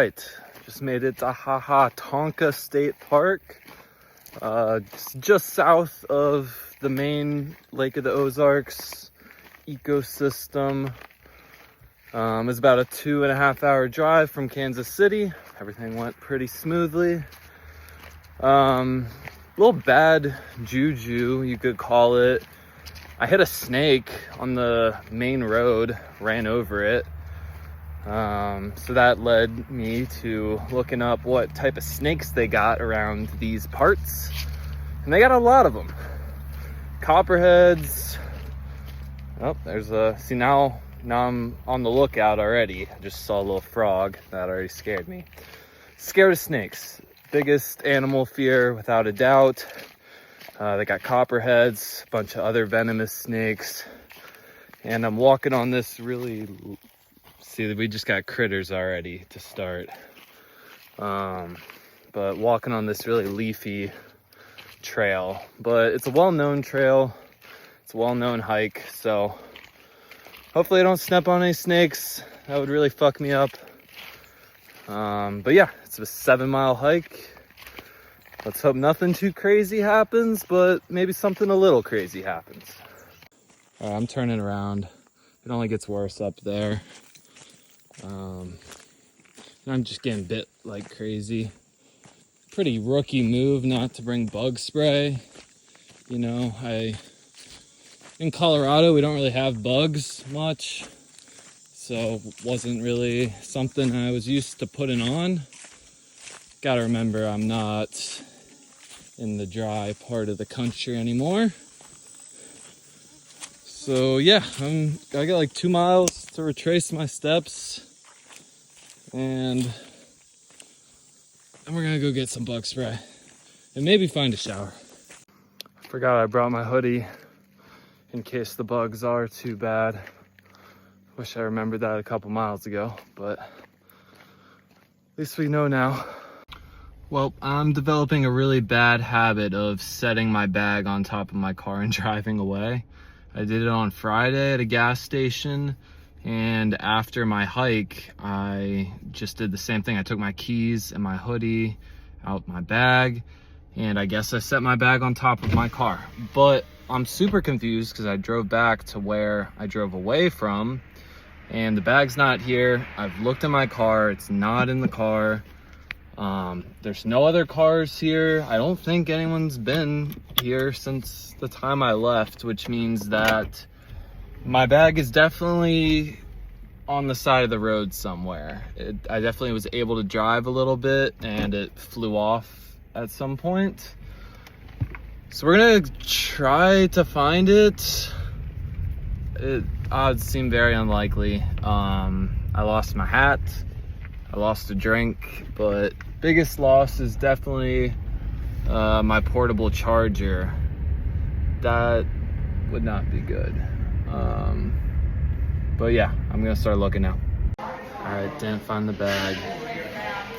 right, just made it to Tonka State Park, just south of the main Lake of the Ozarks ecosystem. It's about a 2.5 hour drive from Kansas City. Everything went pretty smoothly. Little bad juju, you could call it. I hit a snake on the main road, ran over it. So that led me to looking up what type of snakes they got around these parts. And they got a lot of them. Copperheads. Oh, there's a, see now I'm on the lookout already. I just saw a little frog. That already scared me. Scared of snakes. Biggest animal fear without a doubt. They got copperheads, a bunch of other venomous snakes. And I'm walking on this really, see, we just got critters already to start. But walking on this really leafy trail. But it's a well-known trail. It's a well-known hike. So hopefully I don't step on any snakes. That would really fuck me up. But yeah, it's a 7-mile hike. Let's hope nothing too crazy happens, but maybe something a little crazy happens. All right, I'm turning around. It only gets worse up there. I'm just getting bit like crazy. Pretty rookie move not to bring bug spray. You know, in Colorado, we don't really have bugs much. So it wasn't really something I was used to putting on. Gotta remember, I'm not in the dry part of the country anymore. So yeah, I got like 2 miles to retrace my steps, and then we're gonna go get some bug spray and maybe find a shower. I forgot I brought my hoodie in case the bugs are too bad. Wish I remembered that a couple miles ago, but at least we know now. Well, I'm developing a really bad habit of setting my bag on top of my car and driving away. I did it on Friday at a gas station, and after my hike, I just did the same thing. I took my keys and my hoodie out my bag, and I guess I set my bag on top of my car. But I'm super confused because I drove back to where I drove away from, and the bag's not here. I've looked in my car, it's not in the car. There's no other cars here. I don't think anyone's been here since the time I left, which means that my bag is definitely on the side of the road somewhere. I definitely was able to drive a little bit and it flew off at some point. So we're gonna try to find it. Odds seem very unlikely. I lost my hat. I lost a drink, but biggest loss is definitely my portable charger. That would not be good. But yeah, I'm gonna start looking now. All right, didn't find the bag.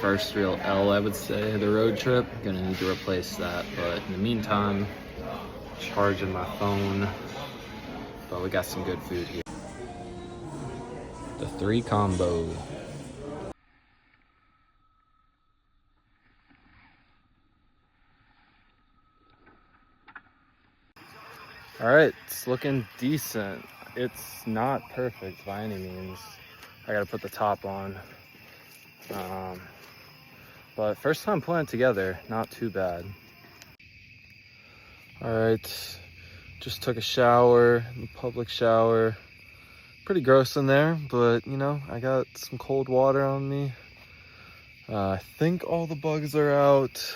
First real L, I would say, of the road trip. Gonna need to replace that, but in the meantime, charging my phone. But we got some good food here. The 3 combo. All right, it's looking decent. It's not perfect by any means. I gotta put the top on. But first time putting it together, not too bad. All right, just took a shower, a public shower. Pretty gross in there, but you know, I got some cold water on me. I think all the bugs are out.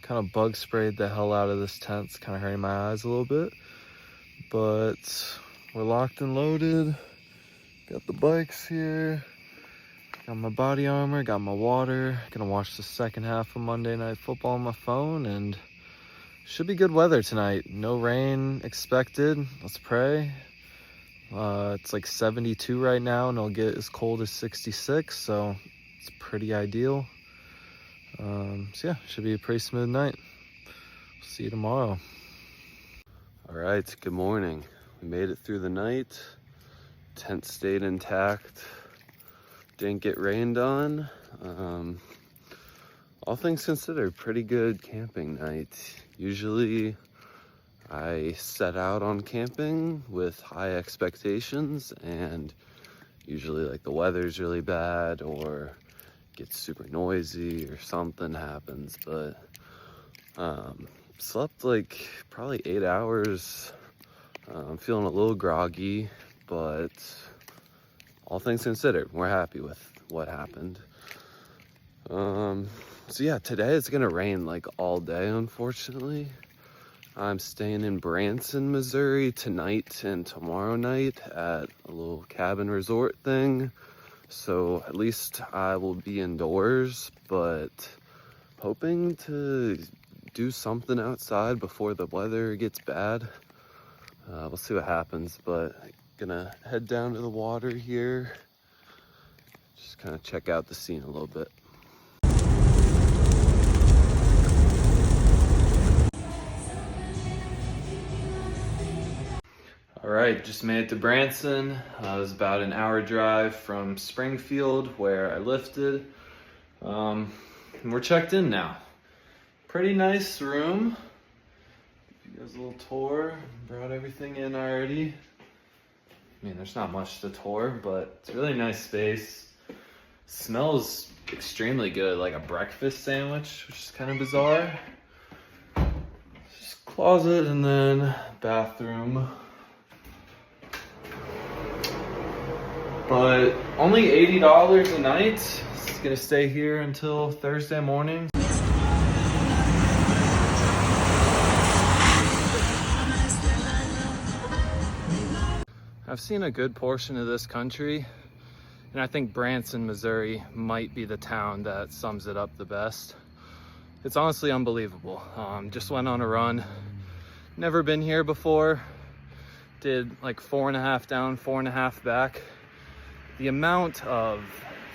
Kind of bug sprayed the hell out of this tent. It's kind of hurting my eyes a little bit. But we're locked and loaded. Got the bikes here. Got my body armor, got my water. Gonna watch the second half of Monday Night Football on my phone, and should be good weather tonight. No rain expected. Let's pray. It's like 72 right now, and it'll get as cold as 66, so it's pretty ideal. So yeah, should be a pretty smooth night. See you tomorrow. All right, good morning. We made it through the night. Tent stayed intact. Didn't get rained on. All things considered, pretty good camping night. Usually I set out on camping with high expectations, and usually like the weather's really bad or gets super noisy or something happens, but slept like probably 8 hours. I'm feeling a little groggy, but all things considered, we're happy with what happened. So yeah, today it's gonna rain like all day, unfortunately. I'm staying in Branson, Missouri tonight and tomorrow night at a little cabin resort thing. So at least I will be indoors, but hoping to do something outside before the weather gets bad. We'll see what happens, but gonna head down to the water here. Just kind of check out the scene a little bit. All right, just made it to Branson. It was about an hour drive from Springfield where I lifted. And we're checked in now. Pretty nice room. Give you guys a little tour. Brought everything in already. I mean, there's not much to tour, but it's a really nice space. Smells extremely good, like a breakfast sandwich, which is kind of bizarre. Just closet and then bathroom. But only $80 a night. It's gonna stay here until Thursday morning. I've seen a good portion of this country, and I think Branson, Missouri might be the town that sums it up the best. It's honestly unbelievable. Just went on a run. Never been here before. Did like 4.5 down, 4.5 back. The amount of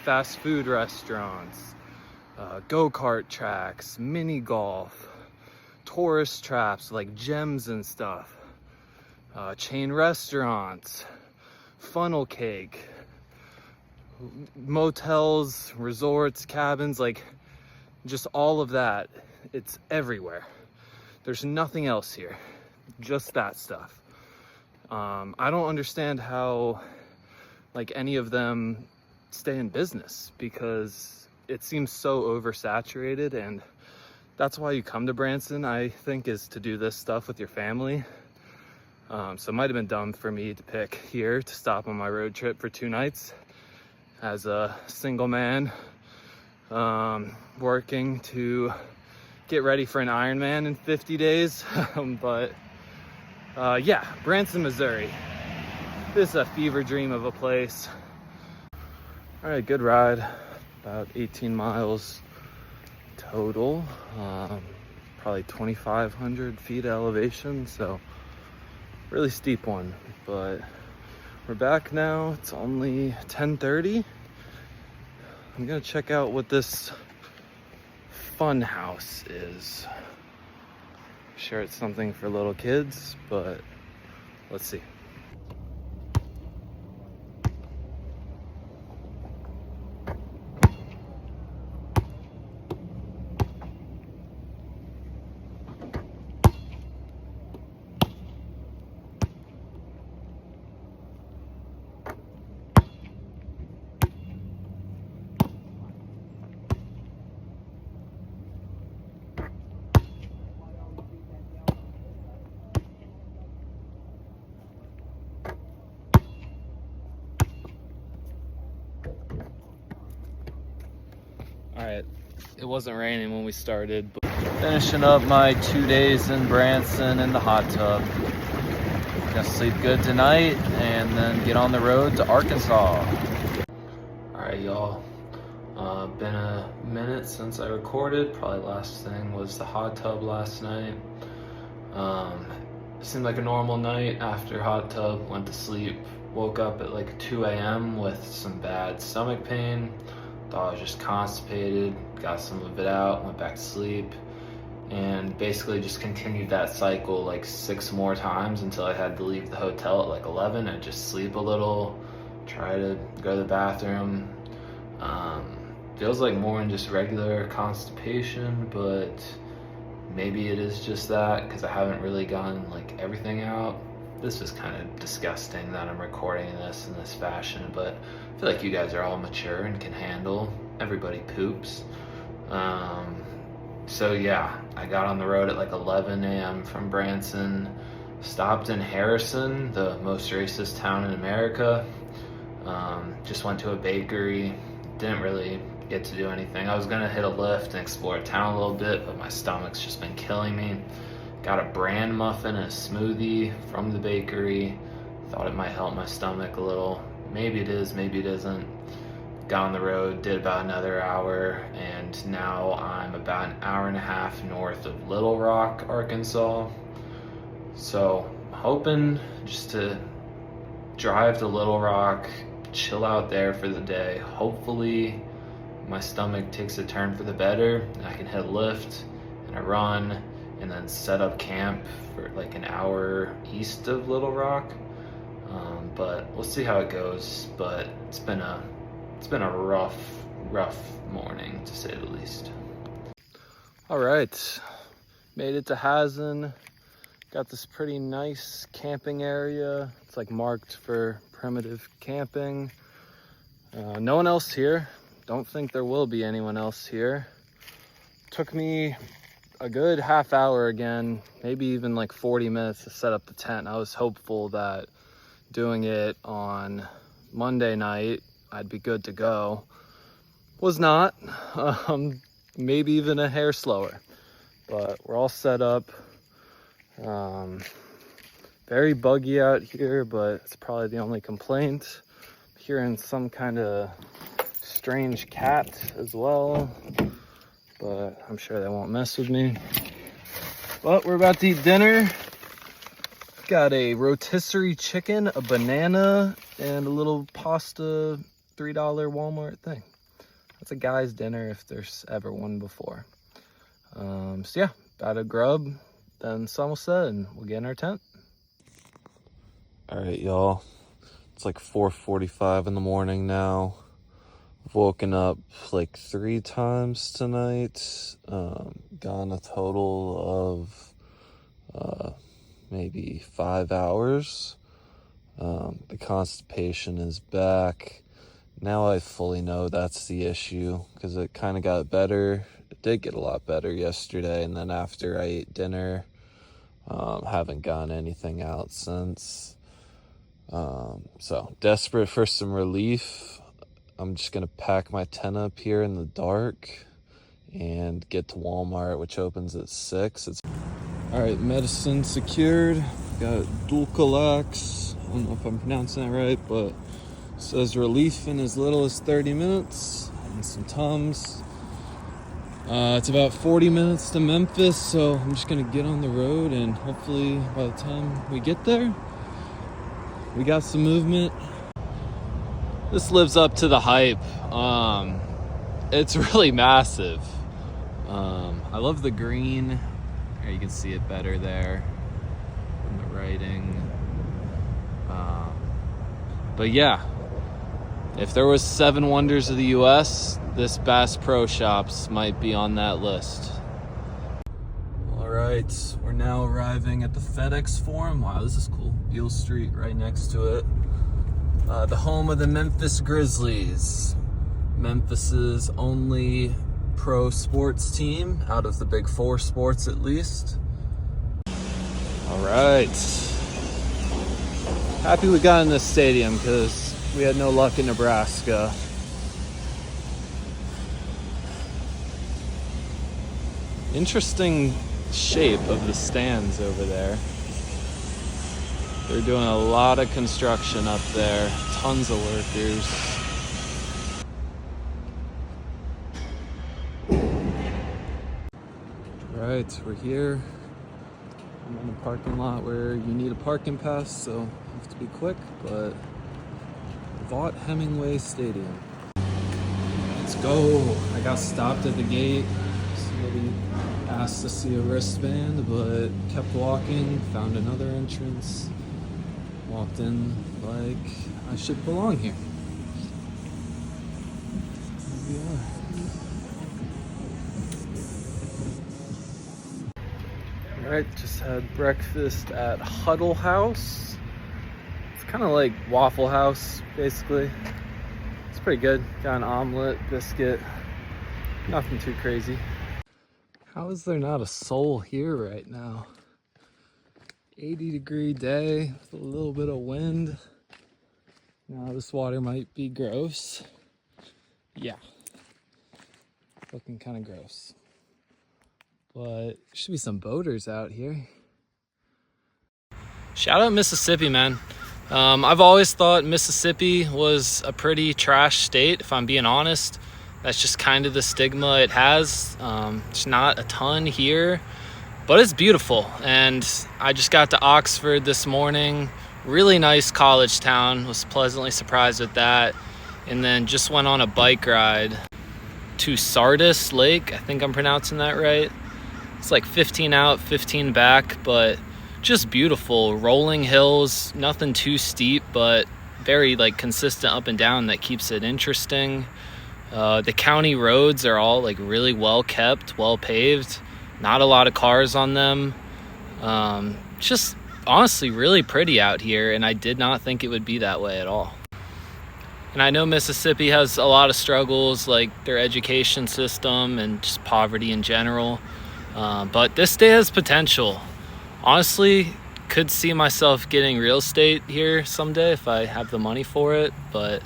fast food restaurants, go-kart tracks, mini golf, tourist traps like gems and stuff, chain restaurants, funnel cake, motels, resorts, cabins, like just all of that. It's everywhere. There's nothing else here, just that stuff. I don't understand how like any of them stay in business, because it seems so oversaturated, and that's why you come to Branson, I think, is to do this stuff with your family. So it might have been dumb for me to pick here to stop on my road trip for 2 nights as a single man working to get ready for an Ironman in 50 days. But yeah, Branson, Missouri. This is a fever dream of a place. All right, good ride. About 18 miles total. Probably 2,500 feet elevation, so really steep one. But we're back now. It's only 10:30. I'm gonna check out what this fun house is. Sure, it's something for little kids, but let's see. All right, it wasn't raining when we started, but finishing up my 2 days in Branson in the hot tub. Gonna sleep good tonight and then get on the road to Arkansas. All right, y'all. Been a minute since I recorded. Probably last thing was the hot tub last night. It seemed like a normal night after hot tub. Went to sleep. Woke up at like 2 a.m. with some bad stomach pain. Thought I was just constipated, got some of it out, went back to sleep, and basically just continued that cycle like 6 more times until I had to leave the hotel at like 11 and just sleep a little, try to go to the bathroom. Feels like more than just regular constipation, but maybe it is just that because I haven't really gotten like everything out. This is kind of disgusting that I'm recording this in this fashion, but I feel like you guys are all mature and can handle. Everybody poops. So yeah, I got on the road at like 11 a.m. from Branson, stopped in Harrison, the most racist town in America. Just went to a bakery, didn't really get to do anything. I was gonna hit a lift and explore town a little bit, but my stomach's just been killing me. Got a bran muffin and a smoothie from the bakery. Thought it might help my stomach a little. Maybe it is, maybe it isn't. Got on the road, did about another hour, and now I'm about an hour and a half north of Little Rock, Arkansas. So I'm hoping just to drive to Little Rock, chill out there for the day. Hopefully my stomach takes a turn for the better and I can hit a lift and a run and then set up camp for like an hour east of Little Rock. But we'll see how it goes. But it's been a rough morning, to say the least. All right, made it to Hazen. Got this pretty nice camping area. It's like marked for primitive camping. No one else here. Don't think there will be anyone else here. Took me a good half hour again, maybe even like 40 minutes to set up the tent. I was hopeful that doing it on Monday night, I'd be good to go. Was not. Maybe even a hair slower. But we're all set up. Very buggy out here, but it's probably the only complaint. I'm hearing some kind of strange cat as well, but I'm sure they won't mess with me. But we're about to eat dinner. Got a rotisserie chicken, a banana, and a little pasta $3 Walmart thing. That's a guy's dinner if there's ever one before. So yeah, about to grub, then samosa, and we'll get in our tent. All right, y'all. It's like 4:45 in the morning now. I've woken up like 3 times tonight. Gone a total of maybe 5 hours. The constipation is back. Now I fully know that's the issue because it kind of got better. It did get a lot better yesterday, and then after I ate dinner, haven't gotten anything out since. So desperate for some relief. I'm just gonna pack my tent up here in the dark and get to Walmart, which opens at 6. All right, medicine secured. Got Dulcolax. I don't know if I'm pronouncing that right, but it says relief in as little as 30 minutes and some Tums. It's about 40 minutes to Memphis, so I'm just gonna get on the road, and hopefully by the time we get there, we got some movement. This lives up to the hype. It's really massive. I love the green. There, you can see it better there in the writing. But yeah, if there was 7 wonders of the US, this Bass Pro Shops might be on that list. All right, we're now arriving at the FedEx Forum. Wow, this is cool. Beale Street right next to it. The home of the Memphis Grizzlies. Memphis's only pro sports team, out of the big 4 sports at least. All right. Happy we got in this stadium because we had no luck in Nebraska. Interesting shape of the stands over there. They're doing a lot of construction up there. Tons of workers. Right, we're here. I'm in a parking lot where you need a parking pass, so I have to be quick, but Vaught Hemingway Stadium. Let's go. I got stopped at the gate. Somebody asked to see a wristband, but kept walking, found another entrance, walked in like I should belong here. Here we are. Alright, just had breakfast at Huddle House. It's kind of like Waffle House, basically. It's pretty good. Got an omelet, biscuit. Nothing too crazy. How is there not a soul here right now? 80-degree day with a little bit of wind. Now this water might be gross. Yeah. Looking kind of gross. But there should be some boaters out here. Shout out Mississippi, man. I've always thought Mississippi was a pretty trash state, if I'm being honest. That's just kind of the stigma it has. There's not a ton here, but it's beautiful. And I just got to Oxford this morning. Really nice college town. Was pleasantly surprised with that. And then just went on a bike ride to Sardis Lake. I think I'm pronouncing that right. It's like 15 out, 15 back, but just beautiful. Rolling hills, nothing too steep, but very like consistent up and down that keeps it interesting. The county roads are all like really well kept, well paved. Not a lot of cars on them. Just honestly really pretty out here, and I did not think it would be that way at all. And I know Mississippi has a lot of struggles, like their education system and just poverty in general. But this state has potential. Honestly, could see myself getting real estate here someday if I have the money for it, but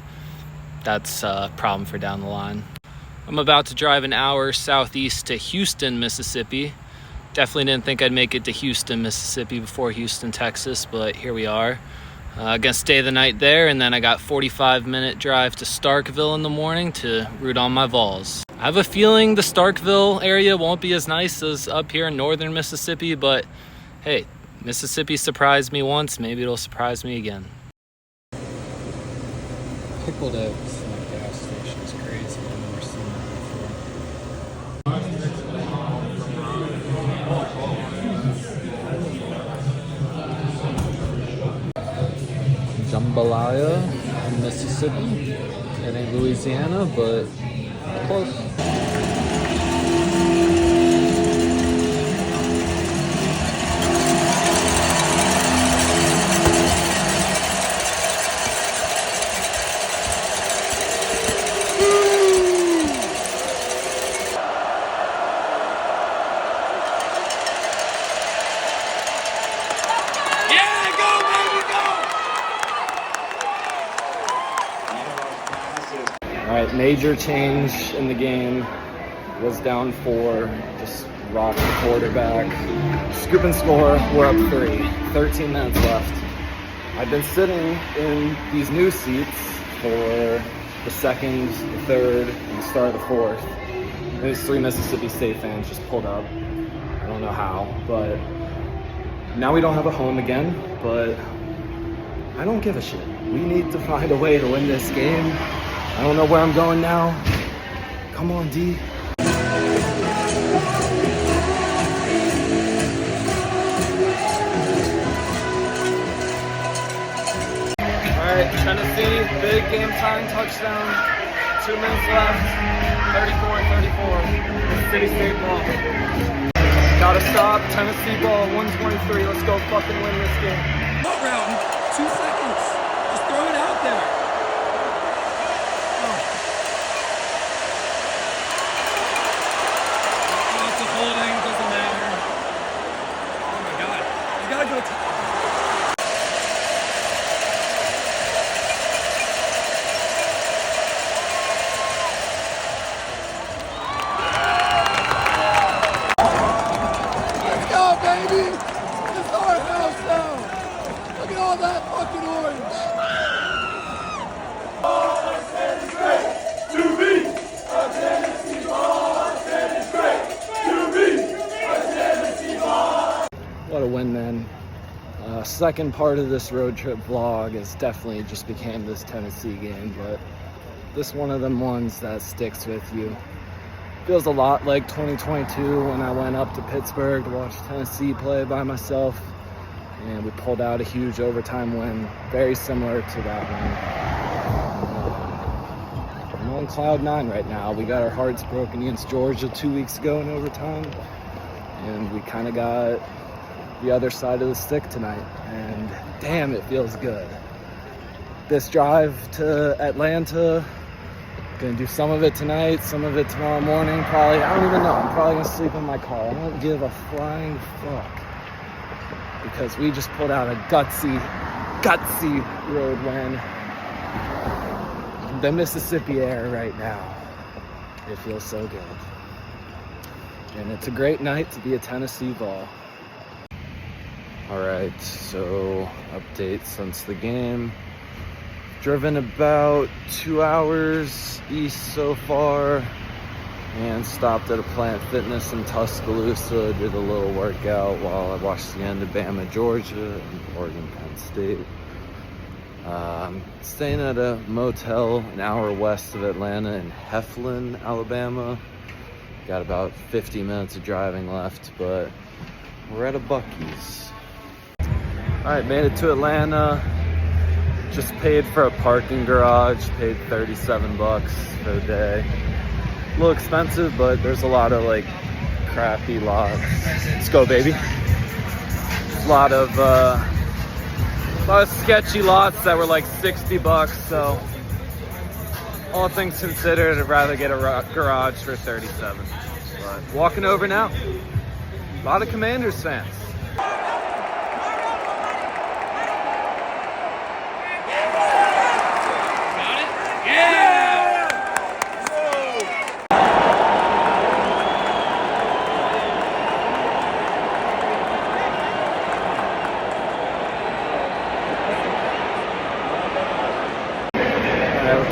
that's a problem for down the line. I'm about to drive an hour southeast to Houston, Mississippi. Definitely didn't think I'd make it to Houston, Mississippi before Houston, Texas, but here we are. Gonna stay the night there, and then I got 45-minute drive to Starkville in the morning to root on my Vols. I have a feeling the Starkville area won't be as nice as up here in northern Mississippi, but hey, Mississippi surprised me once, maybe it'll surprise me again. Pickled eggs in the gas station is crazy. I've never seen that before. Jambalaya in Mississippi. It ain't Louisiana, but close. Alright, major change in the game. Was down 4, just rocked the quarterback. Scoop and score, we're up 3. 13 minutes left. I've been sitting in these new seats for the second, the third, and the start of the fourth. And these 3 Mississippi State fans just pulled up. I don't know how, but now we don't have a home again, but I don't give a shit. We need to find a way to win this game. I don't know where I'm going now. Come on, D. Alright, Tennessee, big game time touchdown. 2 minutes left. 34-34. Mississippi State ball. Gotta stop. Tennessee ball. 123. Let's go fucking win this game. What round? 2 seconds. Just throw it out there. Holding, doesn't matter. Oh my god. You gotta go Let's go, baby! It's our house now! Look at all that fucking orange! What a win, man. Second part of this road trip vlog is definitely just became this Tennessee game, but this one of them ones that sticks with you. Feels a lot like 2022 when I went up to Pittsburgh to watch Tennessee play by myself, and we pulled out a huge overtime win, very similar to that one. I'm on cloud 9 right now. We got our hearts broken against Georgia 2 weeks ago in overtime, and we kind of got the other side of the stick tonight, and damn, it feels good. This drive to Atlanta, gonna do some of it tonight, some of it tomorrow morning, probably. I don't even know. I'm probably gonna sleep in my car. I don't give a flying fuck, because we just put out a gutsy road win. The Mississippi air right now. It feels so good. And it's a great night to be a Tennessee Vol. All right, so update since the game. Driven about 2 hours east so far, and stopped at a Plant Fitness in Tuscaloosa, did a little workout while I watched the end of Bama, Georgia, and Oregon, Penn State. Staying at a motel an hour west of Atlanta in Heflin, Alabama. Got about 50 minutes of driving left, but we're at a Buc-ee's. All right, made it to Atlanta. Just paid for a parking garage, paid $37 for the day. A little expensive, but there's a lot of like crappy lots. Let's go, baby. A lot of sketchy lots that were like $60, so all things considered, I'd rather get a garage for $37. But walking over now, a lot of Commanders fans.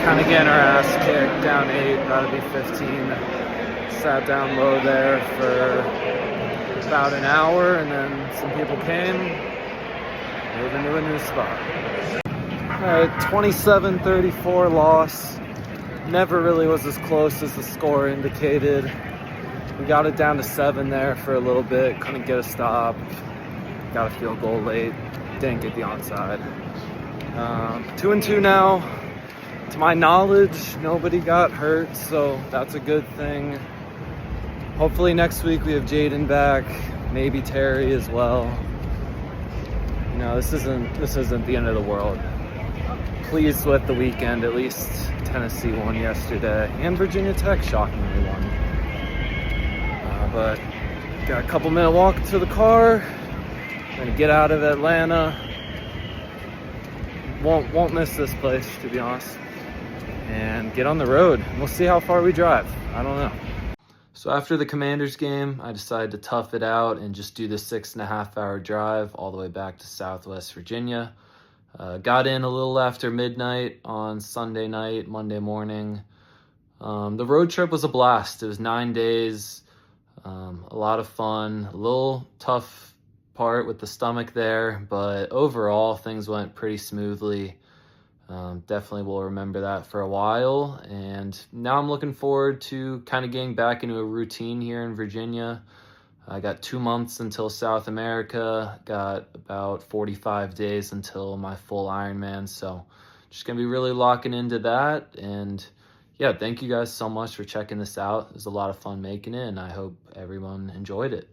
Kind of getting our ass kicked, down 8, about to be 15. Sat down low there for about an hour, and then some people came, moving to a new spot. All right, 27-34 loss. Never really was as close as the score indicated. We got it down to 7 there for a little bit, couldn't get a stop. Got a field goal late, didn't get the onside. 2-2 now. To my knowledge, nobody got hurt, so that's a good thing. Hopefully next week we have Jaden back, maybe Terry as well. You know, this isn't the end of the world. Pleased with the weekend, at least Tennessee won yesterday, and Virginia Tech shockingly won. But got a couple minute walk to the car. Gonna get out of Atlanta. Won't miss this place, to be honest. And get on the road. We'll see how far we drive. I don't know. So after the Commanders game, I decided to tough it out and just do the 6.5 hour drive all the way back to Southwest Virginia. Got in a little after midnight on Sunday night, Monday morning. The road trip was a blast. It was 9 days, a lot of fun, a little tough part with the stomach there, but overall things went pretty smoothly. Definitely will remember that for a while, and now I'm looking forward to kind of getting back into a routine here in Virginia. I got 2 months until South America, got about 45 days until my full Ironman, so just gonna be really locking into that. And yeah, thank you guys so much for checking this out. It was a lot of fun making it, and I hope everyone enjoyed it.